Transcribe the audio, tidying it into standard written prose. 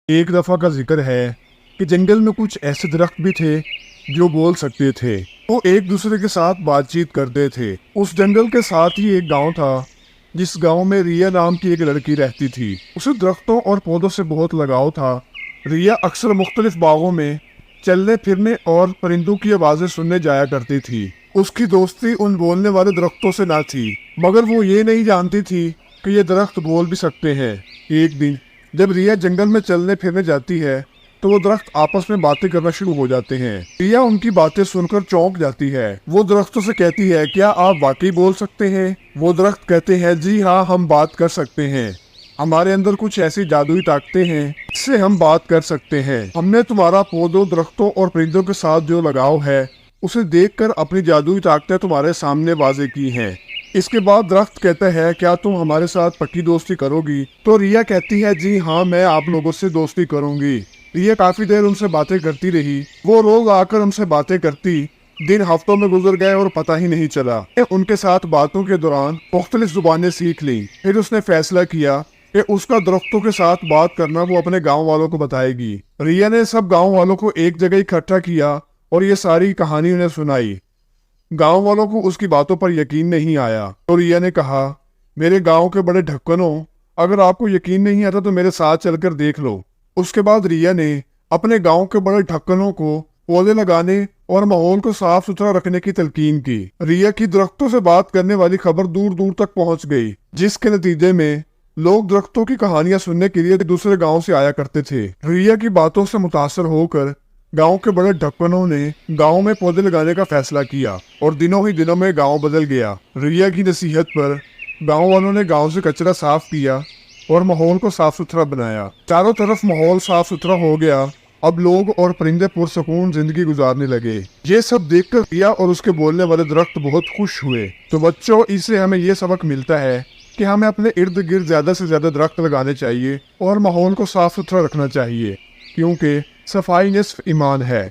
ایک دفعہ کا ذکر ہے کہ جنگل میں کچھ ایسے درخت بھی تھے جو بول سکتے تھے۔ وہ ایک دوسرے کے ساتھ بات چیت کرتے تھے۔ اس جنگل کے ساتھ ہی ایک گاؤں تھا جس گاؤں میں ریا نام کی ایک لڑکی رہتی تھی۔ اسے درختوں اور پودوں سے بہت لگاؤ تھا۔ ریا اکثر مختلف باغوں میں چلنے پھرنے اور پرندوں کی آوازیں سننے جایا کرتی تھی۔ اس کی دوستی ان بولنے والے درختوں سے نہ تھی، مگر وہ یہ نہیں جانتی تھی کہ یہ درخت بول بھی سکتے ہیں۔ ایک دن جب ریا جنگل میں چلنے پھرنے جاتی ہے تو وہ درخت آپس میں باتیں کرنا شروع ہو جاتے ہیں۔ ریا ان کی باتیں سن کر چونک جاتی ہے۔ وہ درختوں سے کہتی ہے، کیا آپ واقعی بول سکتے ہیں؟ وہ درخت کہتے ہیں، جی ہاں، ہم بات کر سکتے ہیں۔ ہمارے اندر کچھ ایسی جادوئی طاقتیں ہیں جس سے ہم بات کر سکتے ہیں۔ ہم نے تمہارا پودوں، درختوں اور پرندوں کے ساتھ جو لگاؤ ہے اسے دیکھ کر اپنی جادوئی طاقتیں تمہارے سامنے واضح کی ہیں۔ اس کے بعد درخت کہتا ہے، کیا تم ہمارے ساتھ پکی دوستی کرو گی؟ تو ریا کہتی ہے، جی ہاں، میں آپ لوگوں سے دوستی کروں گی۔ ریا کافی دیر ان سے باتیں کرتی رہی۔ وہ روز آ کر ان سے باتیں کرتی۔ دن ہفتوں میں گزر گئے اور پتہ ہی نہیں چلا۔ ان کے ساتھ باتوں کے دوران مختلف زبانیں سیکھ لیں۔ پھر اس نے فیصلہ کیا کہ اس کا درختوں کے ساتھ بات کرنا وہ اپنے گاؤں والوں کو بتائے گی۔ ریا نے سب گاؤں والوں کو ایک جگہ اکٹھا کیا اور یہ ساری کہانی انہیں سنائی۔ گاؤں والوں کو اس کی باتوں پر یقین نہیں آیا تو ریا نے کہا، میرے گاؤں کے بڑے ڈھکنوں، اگر آپ کو یقین نہیں آتا تو میرے ساتھ چل کر دیکھ لو۔ اس کے بعد ریا نے اپنے گاؤں کے بڑے ڈھکنوں کو پودے لگانے اور ماحول کو صاف ستھرا رکھنے کی تلقین کی۔ ریا کی درختوں سے بات کرنے والی خبر دور دور تک پہنچ گئی، جس کے نتیجے میں لوگ درختوں کی کہانیاں سننے کے لیے دوسرے گاؤں سے آیا کرتے تھے۔ ریا کی باتوں سے متاثر ہو کر گاؤں کے بڑے ڈھکنوں نے گاؤں میں پودے لگانے کا فیصلہ کیا اور دنوں ہی دنوں میں گاؤں بدل گیا۔ ریا کی نصیحت پر گاؤں والوں نے گاؤں سے کچرا صاف کیا اور ماحول کو صاف ستھرا بنایا۔ چاروں طرف ماحول صاف ستھرا ہو گیا۔ اب لوگ اور پرندے پرسکون زندگی گزارنے لگے۔ یہ سب دیکھ کر ریا اور اس کے بولنے والے درخت بہت خوش ہوئے۔ تو بچوں، اس سے ہمیں یہ سبق ملتا ہے کہ ہمیں اپنے ارد گرد زیادہ سے زیادہ درخت لگانے چاہیے اور ماحول کو صاف ستھرا رکھنا چاہیے، کیونکہ صفائی نصف ایمان ہے۔